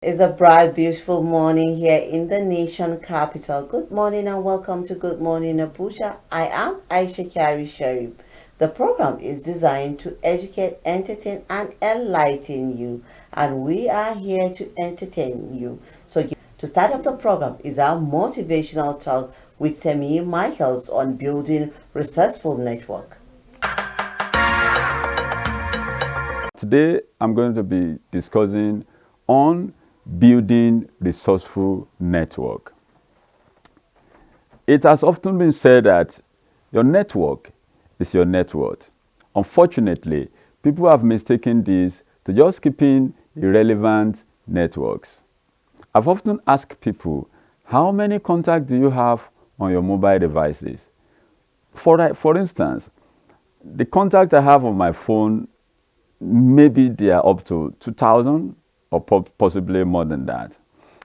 It's a bright, beautiful morning here in the nation capital. Good morning and welcome to Good Morning Abuja. I am Aisha Kari Sharif. The program is designed to educate, entertain, and enlighten you, and we are here to entertain you. To start up the program is our motivational talk with Semi Michaels on building resourceful network. Today, I'm going to be discussing on building resourceful network. It has often been said that your network is your net worth. Unfortunately, people have mistaken this to just keeping irrelevant networks. I've often asked people, how many contacts do you have on your mobile devices? For instance, the contact I have on my phone, maybe they are up to 2,000 or possibly more than that.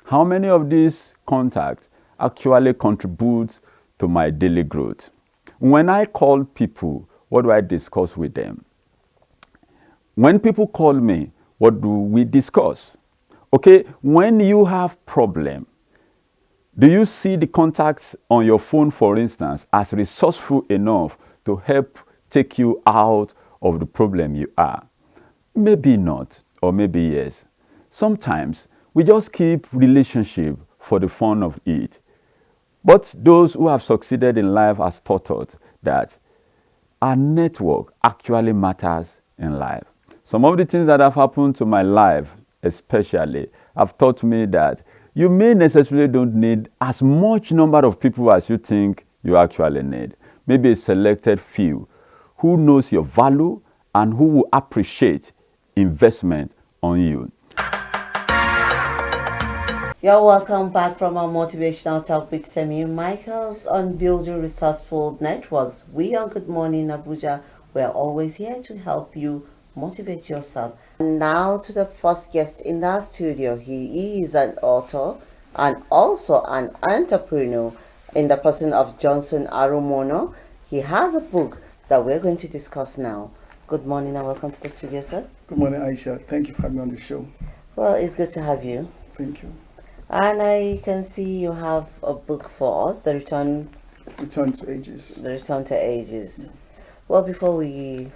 How many of these contacts actually contribute to my daily growth? When I call people, what do I discuss with them? When people call me, what do we discuss? Okay, when you have problem, do you see the contacts on your phone, for instance, as resourceful enough to help take you out of the problem you are? Maybe not, or maybe yes. Sometimes we just keep relationship for the fun of it. But those who have succeeded in life has taught us that our network actually matters in life. Some of the things that have happened to my life, especially, have taught me that you may necessarily don't need as much number of people as you think you actually need. Maybe a selected few who knows your value and who will appreciate investment on you. You're welcome back from our motivational talk with Semi Michaels on building resourceful networks. We on Good Morning Abuja, we're always here to help you motivate yourself. And now to the first guest in our studio. He is an author and also an entrepreneur in the person of Johnson Arumono. He has a book that we're going to discuss now. Good morning and welcome to the studio, sir. Good morning, Aisha. Thank you for having me on the show. Well, it's good to have you. Thank you. And I can see you have a book for us, Return to Ages. The Return to Ages. Well, before we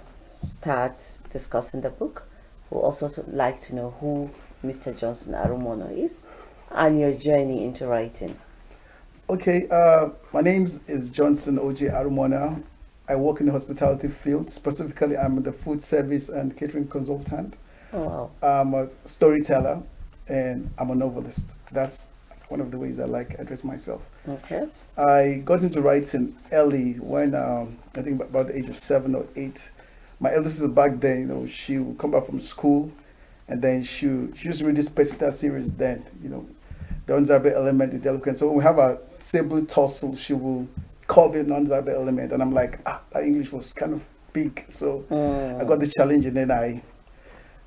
start discussing the book, we'd also like to know who Mr. Johnson Arumono is and your journey into writing. Okay, my name is Johnson O.J. Arumona. I work in the hospitality field. Specifically, I'm the food service and catering consultant. Oh, wow. I'm a storyteller and I'm a novelist. That's one of the ways I like to address myself. Okay. I got into writing early when I think about the age of 7 or 8. My eldest sister back then, she would come back from school and then she used to read this Pesita series then, the undesirable element, the delicate. So when we have a sable tussle, she will call me an undesirable element. And I'm like, that English was kind of big. So I got the challenge and then I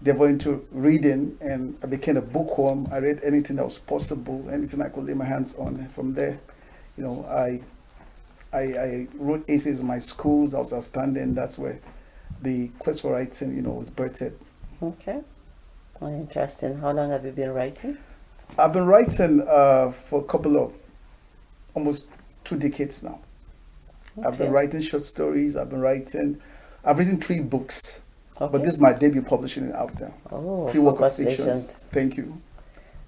delved into reading and I became a bookworm. I read anything that was possible, anything I could lay my hands on. From there, I wrote essays in my schools. I was outstanding. That's where the quest for writing, was birthed. Okay. Well, interesting. How long have you been writing? I've been writing for a couple of almost 2 decades now. Okay. I've been writing short stories. I've written 3 books, Okay. but this is my debut publishing it out there. Oh, 3 work of congratulations. fictions. Thank you.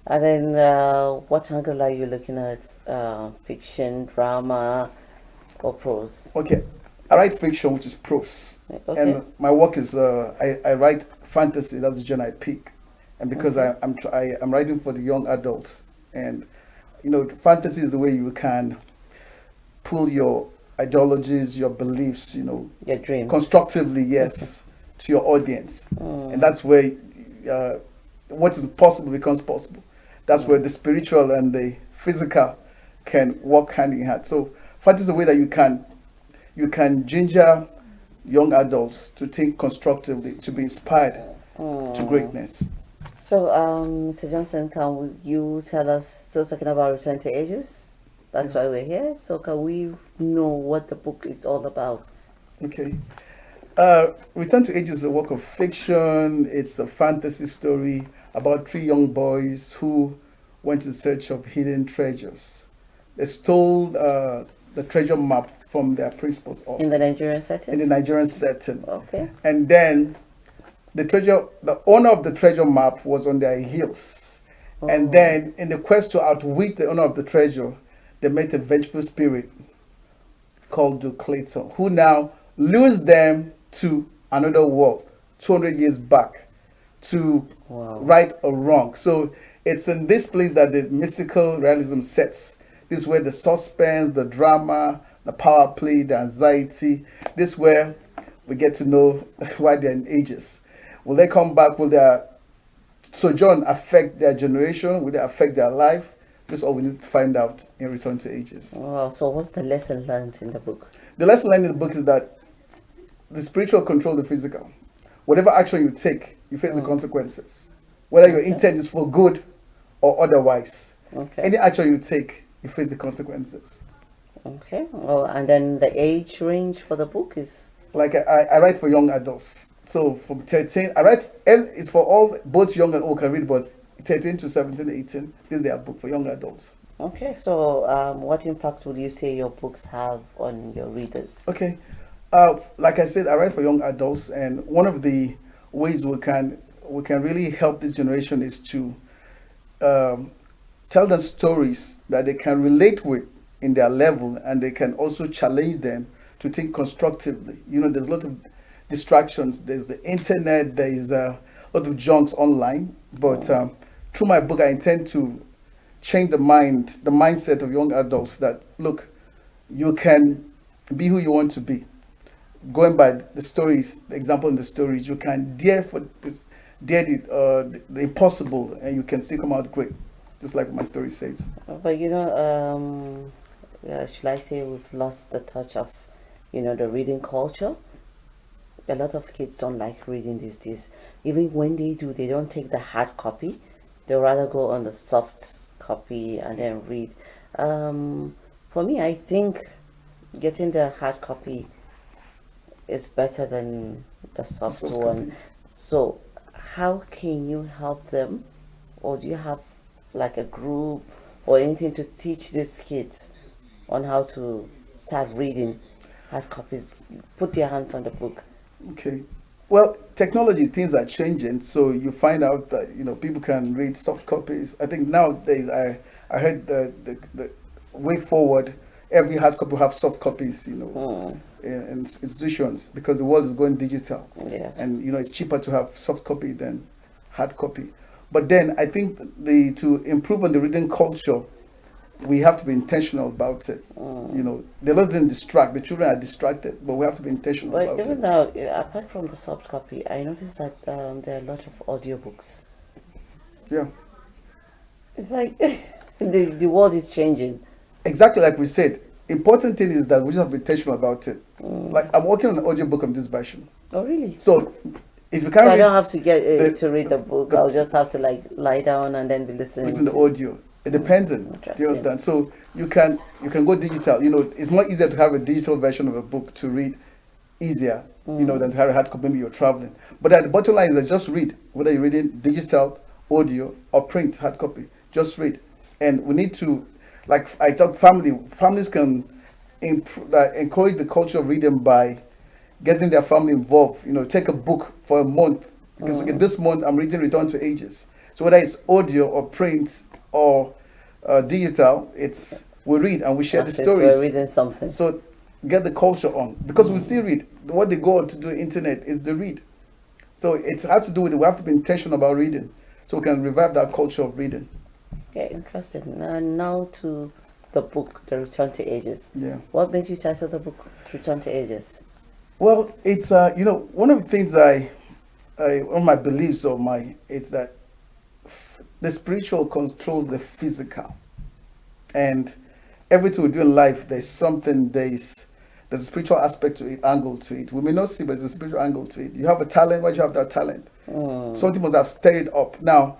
And then what angle are you looking at? Fiction, drama, or prose? Okay, I write fiction, which is prose, Okay. and my work is I write fantasy. That's the genre I pick, and because I'm writing for the young adults, and fantasy is the way you can pull your ideologies, your beliefs, Your dreams. constructively, yes, to your audience, and that's where what is possible becomes possible. That's where the spiritual and the physical can work hand in hand. So fantasy is a way that you can ginger young adults to think constructively, to be inspired to greatness. So, Mr. Johnson, can you tell us, still talking about Return to Ages? That's why we're here. So, can we know what the book is all about? Okay. Return to Ages is a work of fiction. It's a fantasy story about three young boys who went in search of hidden treasures. They stole the treasure map from their principal's In the office Nigerian in setting? the Nigerian setting. Okay. And then the owner of the treasure map was on their heels. And Oh, then in the quest to outwit the owner of the treasure, they met a vengeful spirit called Duclator, who now lures them to another world 200 years back to wow. right or wrong. So it's in this place that the mystical realism sets. This is where the suspense, the drama, the power play, the anxiety, this is where we get to know why they're in ages. Will they come back? Will their sojourn affect their generation? Will it affect their life? This is all we need to find out in Return to Ages. Wow. So, what's the lesson learned in the book? The lesson learned in the book is that the spiritual control the physical. Whatever action you take, you face the consequences. Whether your Okay. intent is for good or otherwise. Okay. Any action you take, you face the consequences. Okay. Oh, and then the age range for the book is. Like I write for young adults. So from 13, I write, and it's for all, both young and old can read, but 13 to 17, 18, this is their book for young adults. Okay. So, what impact would you say your books have on your readers? Okay. Like I said, I write for young adults, and one of the ways we can really help this generation is to tell them stories that they can relate with in their level, and they can also challenge them to think constructively. There's a lot of distractions. There's the internet. There is a lot of junks online. But through my book, I intend to change the mindset of young adults that, look, you can be who you want to be. Going by the stories, the example in the stories, you can dare the impossible, and you can still come out great, just like my story says. But should I say we've lost the touch of, the reading culture? A lot of kids don't like reading these days. Even when they do, they don't take the hard copy. They rather go on the soft copy and then read. For me, I think getting the hard copy is better than the soft Soft one. copy. So, how can you help them? Or do you have like a group or anything to teach these kids on how to start reading hard copies? Put their hands on the book. Okay. Well, technology, things are changing, so you find out that people can read soft copies. I think nowadays I heard the way forward, every hard copy will have soft copies, in institutions, because the world is going digital, Yeah. and it's cheaper to have soft copy than hard copy. But then I think to improve on the reading culture, we have to be intentional about it. They let them distract. The children are distracted, but we have to be intentional But about even it. now, apart from the soft copy, I noticed that there are a lot of audiobooks. Yeah. It's like the world is changing. Exactly like we said. Important thing is that we just have to be intentional about it. Like I'm working on an audiobook on this version. Oh, really? So if you So I can't don't have to get the- to read the book. the- I'll just have to like lie down and then be listening listen to to. audio, it depends on. Do Interesting. you understand? So you can go digital. It's more easier to have a digital version of a book to read easier, than to have a hard copy. Maybe you're traveling. But at the bottom line is that just read, whether you're reading digital, audio, or print hard copy. Just read, and we need to, like I talk, families can encourage the culture of reading by getting their family involved. Take a book for a month, because okay, this month I'm reading Return to Ages. So whether it's audio or print or digital, we read and we share At the least stories. we're reading something. So get the culture on, because we still read. What they go on to do internet is the read. So it has to do with it. We have to be intentional about reading, so we can revive that culture of reading. Yeah, interesting. Now to the book, The Return to Ages. Yeah. What made you title the book Return to Ages? Well, it's one of the things one of my beliefs it's that the spiritual controls the physical, and everything we do in life, there's a spiritual aspect to it, angle to it. We may not see, but there's a spiritual angle to it. You have a talent. Why do you have that talent? Something must have stirred it up. Now,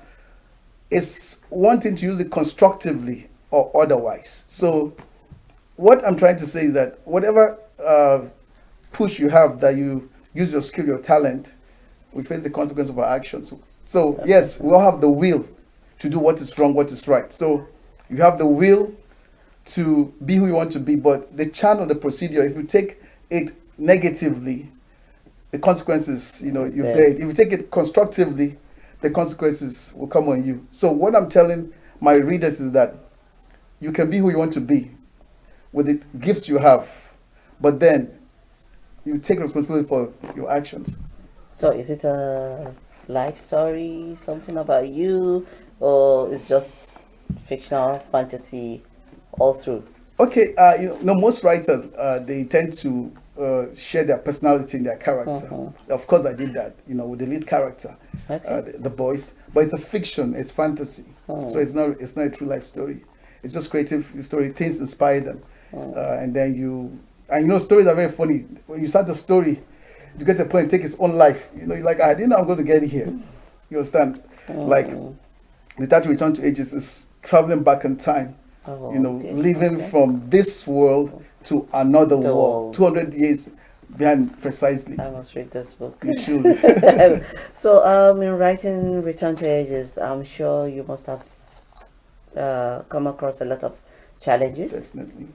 it's one thing to use it constructively or otherwise. So what I'm trying to say is that whatever push you have, that you use your skill, your talent, we face the consequence of our actions. So yes, we Definitely. all have the will to do what is wrong, what is right. So you have the will to be who you want to be, but the channel, the procedure, if you take it negatively, the consequences, That's you bear it. it. If you take it constructively, the consequences will come on you. So what I'm telling my readers is that you can be who you want to be with the gifts you have, but then you take responsibility for your actions. So is it a life story, something about you, or it's just fictional fantasy all through? Okay, most writers they tend to share their personality in their character. Mm-hmm. Of course, I did that, with the lead character, Okay. the boys. But it's a fiction, it's fantasy, so Mm. it's not a true life story. It's just creative story. Things inspire them, Mm. and then stories are very funny. When you start the story, you get to a point, take its own life. You're like, I didn't know I'm going to get here. You understand? Like Mm. the title Return to Ages is traveling back in time, Oh, okay, living okay. from this world to another The world, world. 200 years behind precisely. I must read this book. You should. So, in writing Return to Ages, I'm sure you must have come across a lot of challenges. Definitely.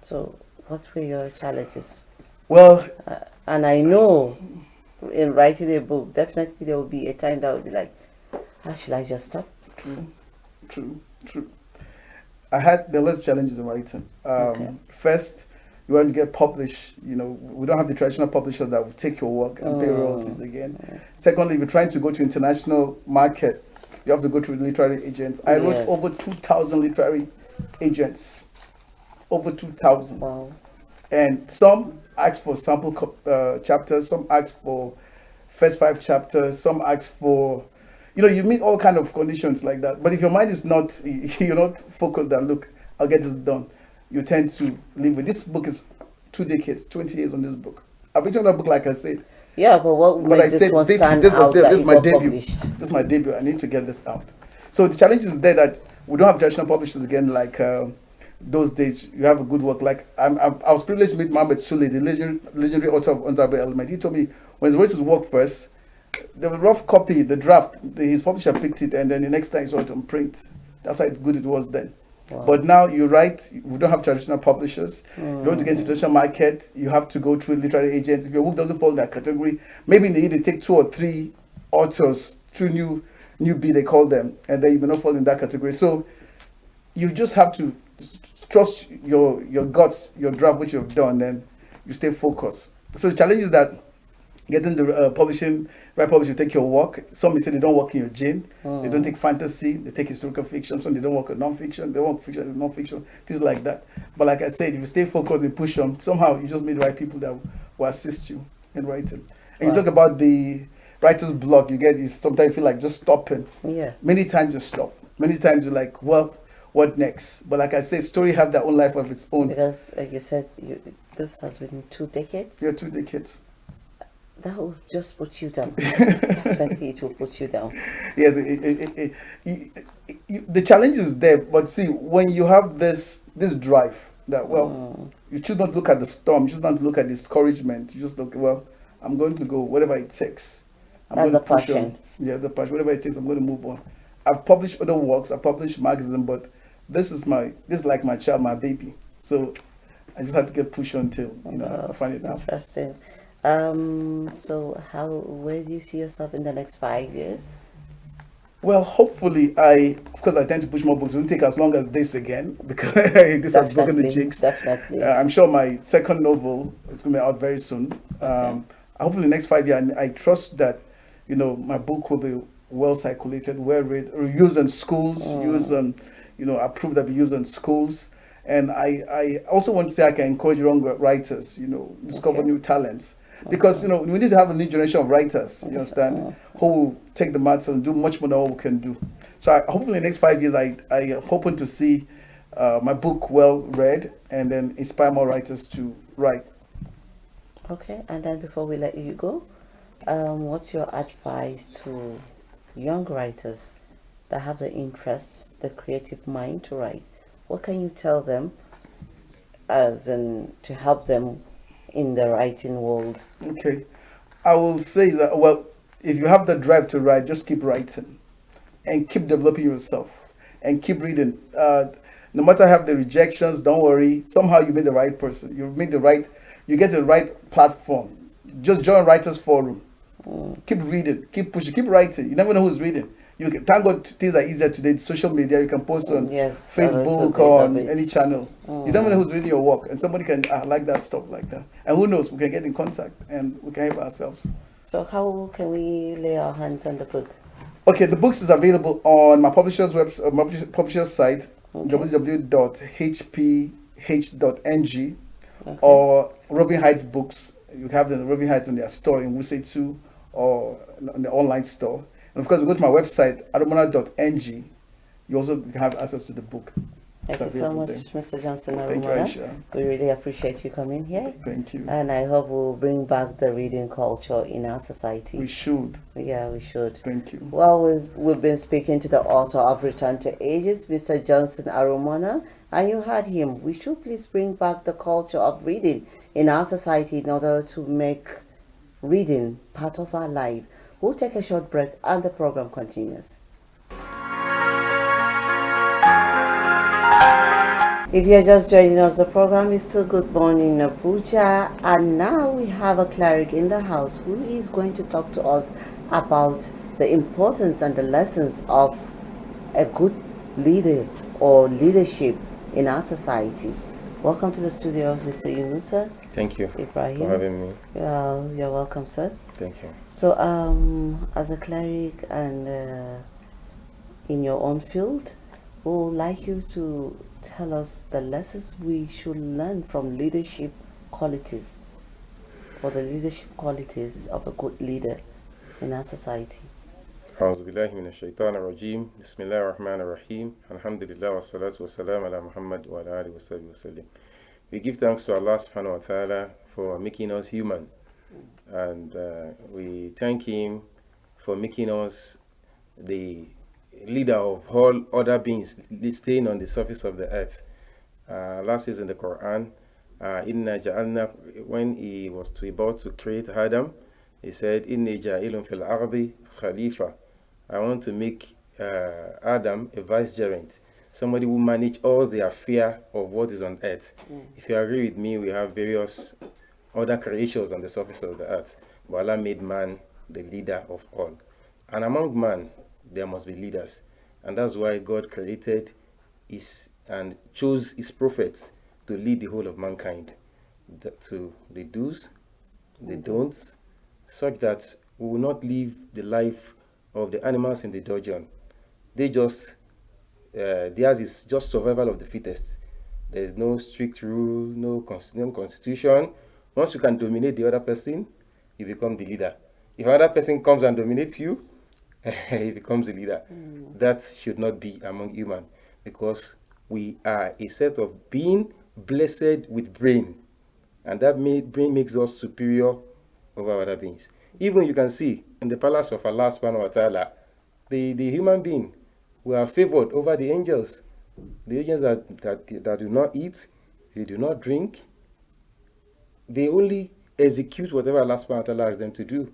So, what were your challenges? Well, And I know in writing a book, definitely there will be a time that will be like, how should I just stop? true, true. I had the less challenges in writing. Okay. First, you want to get published. We don't have the traditional publisher that will take your work and pay royalties Mm. again. Secondly, if you're trying to go to international market, you have to go through literary agents. I wrote over Yes. 2,000 literary agents, over 2,000, Wow. and some ask for sample chapters, some ask for first 5 chapters, some ask for, you meet all kind of conditions like that. But if your mind is not, you're not focused that, look, I'll get this done, you tend to live with. This book is 2 decades, 20 years on this book. I've written a book, like I said, Yeah, but what but I made this said one this stand this is out this that is it my got debut. published? This is my debut. I need to get this out. So the challenge is there that we don't have traditional publishers again like those days. You have a good work. Like I was privileged to meet Mohammed Sule, the legendary author of Untarable Element. He told me when he wrote his work first, the rough copy, the draft, his publisher picked it, and then the next time he saw it on print. That's how good it was then. Wow. But now you're right, we don't have traditional publishers. If you want to get into the Mm. traditional market, you have to go through literary agents. If your book doesn't fall in that category, maybe you need to take 2 or 3 authors, through newbie they call them, and then you may not fall in that category. So you just have to trust your guts, your draft, which you've done, and you stay focused. So the challenge is that getting the right publisher to take your work. Some may say they don't work in your gene. They don't take fantasy. They take historical fiction. Some they don't work on non-fiction. They work fiction and non-fiction. Things like that. But like I said, if you stay focused and push on, somehow you just meet the right people that will assist you in writing. And you Wow. talk about the writer's block. You sometimes feel like just stopping. Yeah. Many times you stop. Many times you're like, well, what next? But like I said, story have their own life of its own. Because, like you said, this has been 2 decades. You're 2 decades. That will just put you down. Definitely, it will put you down. Yes, the challenge is there, but see, when you have this drive that, well, you choose not to look at the storm, you choose not to look at discouragement, you just look, well, I'm going to go whatever it takes. I'm That's going a to push passion. on. Yeah, the passion, whatever it takes, I'm going to move on. I've published other works, I've published magazine, but this is like my child, my baby. So I just have to get pushed until I find it out. Interesting. So where do you see yourself in the next 5 years? Well, hopefully, of course, I tend to push more books. It won't take as long as this again because this has broken the Definitely, jinx. definitely. I'm sure my second novel is going to be out very soon. Okay. Hopefully, the next 5 years, I trust that, my book will be well circulated, well read, or used in schools, used on, approved that be used in schools. And I also want to say I can encourage young writers, discover Okay. new talents. Because we need to have a new generation of writers, you understand, who will take the matter and do much more than what we can do. So hopefully in the next 5 years, I am hoping to see my book well read and then inspire more writers to write. Okay, and then before we let you go, what's your advice to young writers that have the interest, the creative mind to write? What can you tell them as in to help them in the writing world? Okay. I will say that, well, if you have the drive to write, just keep writing and keep developing yourself and keep reading. No matter have the rejections, don't worry. Somehow you made the right person. You get the right platform. Just join Writers Forum. Keep reading, keep pushing, keep writing. You never know who's reading. You can thank God things are easier today. Social media, you can post on Yes, a little Facebook bit or of on it. any channel. You never know who's reading your work, and somebody can like that stuff like that. And who knows, we can get in contact and we can help ourselves. So how can we lay our hands on the book? Okay, the books is available on my publisher's website, my publisher's site, Okay. www.hph.ng, Okay. or Roving Heights Books. You have the Roving Heights on their store in Wuse 2 or on the online store. And of course, you go to my website, arumana.ng. You also can have access to the book. Thank It's you so available much, there. Mr. Johnson Thank you, Arumana. Aisha. We really appreciate you coming here. Thank you. And I hope we'll bring back the reading culture in our We society. should. Yeah, we should. Thank you. Well, we've been speaking to the author of Return to Ages, Mr. Johnson Arumana, and you heard him. We should please bring back the culture of reading in our society in order to make reading part of our life. We'll take a short break and the program continues. If you're just joining us, the program is still Good Morning Abuja, and now we have a cleric in the house who is going to talk to us about the importance and the lessons of a good leader or leadership in our society. Welcome to the studio, Mr. Yunusa Thank you Ibrahim. for having me. You're welcome, sir. Thank you. So, as a cleric and in your own field, we would like you to tell us the lessons we should learn from leadership qualities, or the leadership qualities of a good leader in our society. أعوذ بالله من الشيطان الرجيم بسم الله الرحمن الرحيم الحمد لله والصلاة والسلام على محمد وعلى آله وصحبه وسلم. We give thanks to Allah subhanahu wa ta'ala for making us human, and we thank Him for making us the leader of all other beings staying on the surface of the earth. Allah says in the Quran, Inna ja'alna, when He was about to create Adam, He said, Inni ja'ilun fil ardi khalifa. I want to make Adam a vicegerent, somebody who manage all the affair of what is on earth. If you agree with me, we have various other creations on the surface of the earth, but Allah made man the leader of all. And among man, there must be leaders. And that's why God created and chose His prophets to lead the whole of mankind, to the do's, the don'ts, such that we will not live the life of the animals in the dungeon. Theirs is just survival of the fittest. There is no strict rule, no constitution. Once you can dominate the other person, you become the leader. If another person comes and dominates you, he becomes the leader. That should not be among human, because we are a set of being blessed with brain, and that brain makes us superior over other beings. Even you can see in the palace of Allah subhanahu wa ta'ala, the human being, we are favored over the angels. The angels that do not eat, they do not drink, they only execute whatever Allah subhanahu wa ta'ala asks them to do.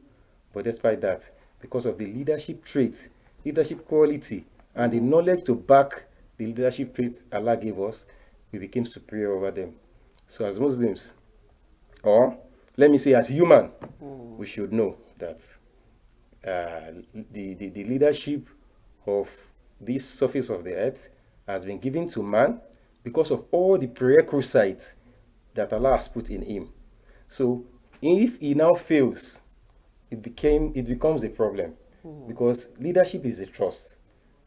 But despite that, because of the leadership traits, leadership quality, and the knowledge to back the leadership traits Allah gave us, we became superior over them. So as Muslims, or let me say as human, we should know that the leadership of this surface of the earth has been given to man because of all the prerequisites that Allah has put in him. So if he now fails, it becomes a problem, because leadership is a trust.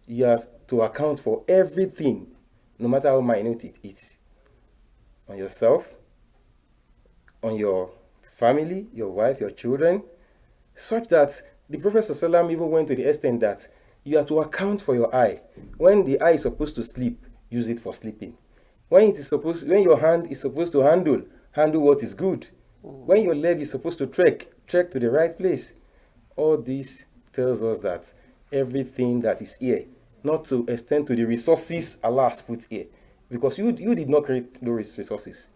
You have to account for everything, no matter how minute it is, on yourself, on your family, your wife, your children, such that the Prophet ﷺ even went to the extent that you have to account for your eye. When the eye is supposed to sleep, use it for sleeping. When your hand is supposed to handle what is good. When your leg is supposed to trek to the right place. All this tells us that everything that is here, not to extend to the resources Allah has put here, because you did not create those resources.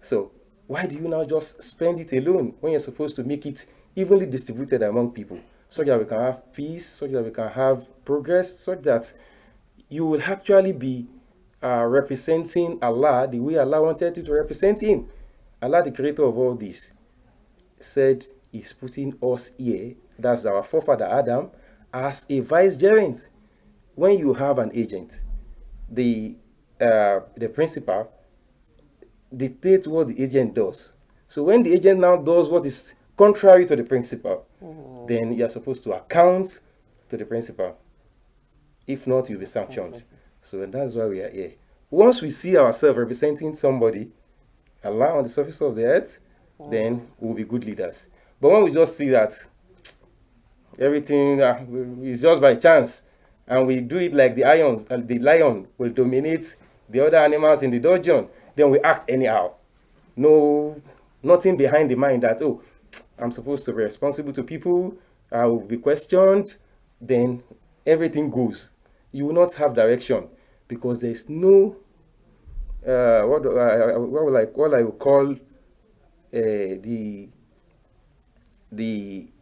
So why do you now just spend it alone when you're supposed to make it evenly distributed among people? such that we can have peace, such that we can have progress, such that you will actually be representing Allah the way Allah wanted you to represent Him. Allah, the creator of all this, said He's putting us here, that's our forefather Adam, as a vicegerent. When you have an agent, the principal dictates what the agent does. So when the agent now does what is contrary to the principal, then you are supposed to account to the principal. If not, you'll be sanctioned. So that's why we are here. Once we see ourselves representing somebody, Allah on the surface of the earth, then we'll be good leaders. But when we just see that everything is just by chance, and we do it like the lion will dominate the other animals in the dungeon, then we act anyhow. No, nothing behind the mind that, oh, I'm supposed to be responsible to people, I will be questioned, then everything goes. You will not have direction because there is no, what I will call the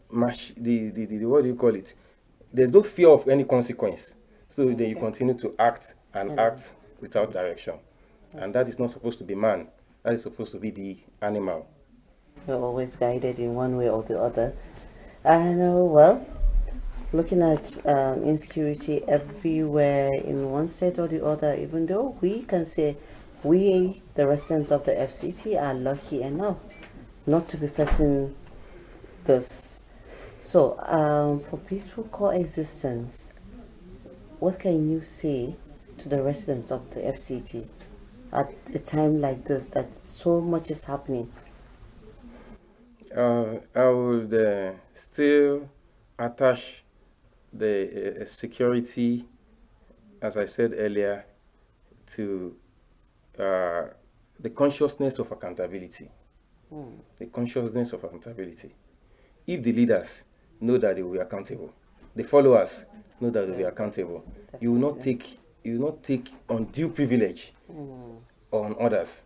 what do you call it? There's no fear of any consequence. So then you continue to act and act without direction. And that is not supposed to be man. That is supposed to be the animal. We're always guided in one way or the other. And well, looking at insecurity everywhere in one state or the other, even though we can say we, the residents of the FCT, are lucky enough not to be facing this. So, for peaceful coexistence, what can you say to the residents of the FCT at a time like this that so much is happening? I would still attach the security, as I said earlier, to the consciousness of accountability. The consciousness of accountability. If the leaders know that they will be accountable, the followers know that they will be accountable, you will not take undue privilege on others.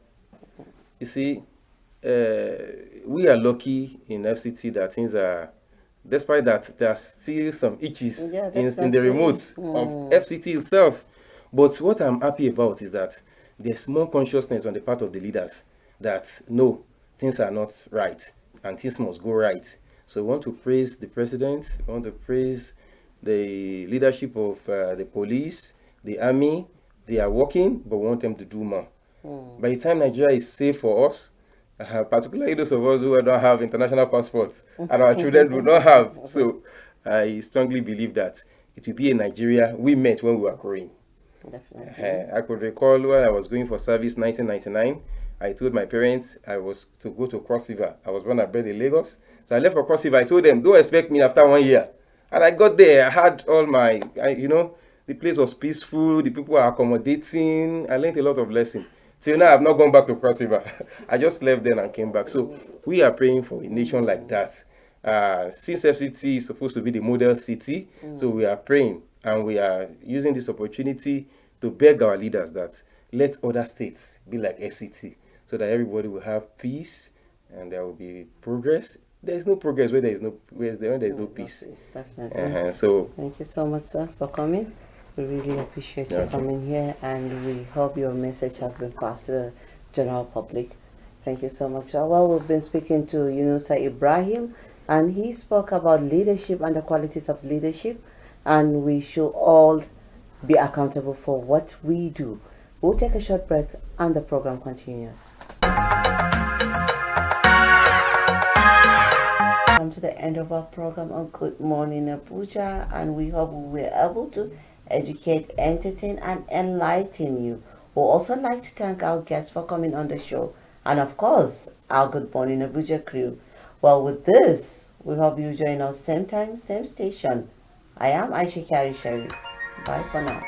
You see, we are lucky in FCT that things are, despite that there are still some itches in the remotes of FCT itself. But what I'm happy about is that there's more consciousness on the part of the leaders that no, things are not right and things must go right. So we want to praise the president, we want to praise the leadership of the police, the army. They are working, but we want them to do more. By the time Nigeria is safe for us, particularly those of us who don't have international passports and our children do not have. So I strongly believe that it will be a Nigeria we met when we were growing. Definitely. I could recall when I was going for service 1999, I told my parents I was to go to Cross River. I was born and bred in Lagos. So I left for Cross River. I told them, don't expect me after 1 year. And I got there. I had all my, the place was peaceful. The people were accommodating. I learned a lot of lessons. Till now, I've not gone back to Cross River. I just left then and came back. So we are praying for a nation like that. Since FCT is supposed to be the model city, so we are praying and we are using this opportunity to beg our leaders that let other states be like FCT so that everybody will have peace and there will be progress. There is no progress where there is no peace. Definitely. So thank you so much, sir, for coming. We really appreciate you coming here, and we hope your message has been passed to the general public. Thank you so much. Well, we've been speaking to Yunusa Ibrahim, and he spoke about leadership and the qualities of leadership, and we should all be accountable for what we do. We'll take a short break, and the program continues. Come to the end of our program on Good Morning Abuja, and we hope we were able to educate, entertain, and enlighten you. We'd also like to thank our guests for coming on the show, and of course, our Good Morning Abuja crew. Well, with this, we hope you join us same time, same station. I am Aisha Kari Sherry. Bye for now.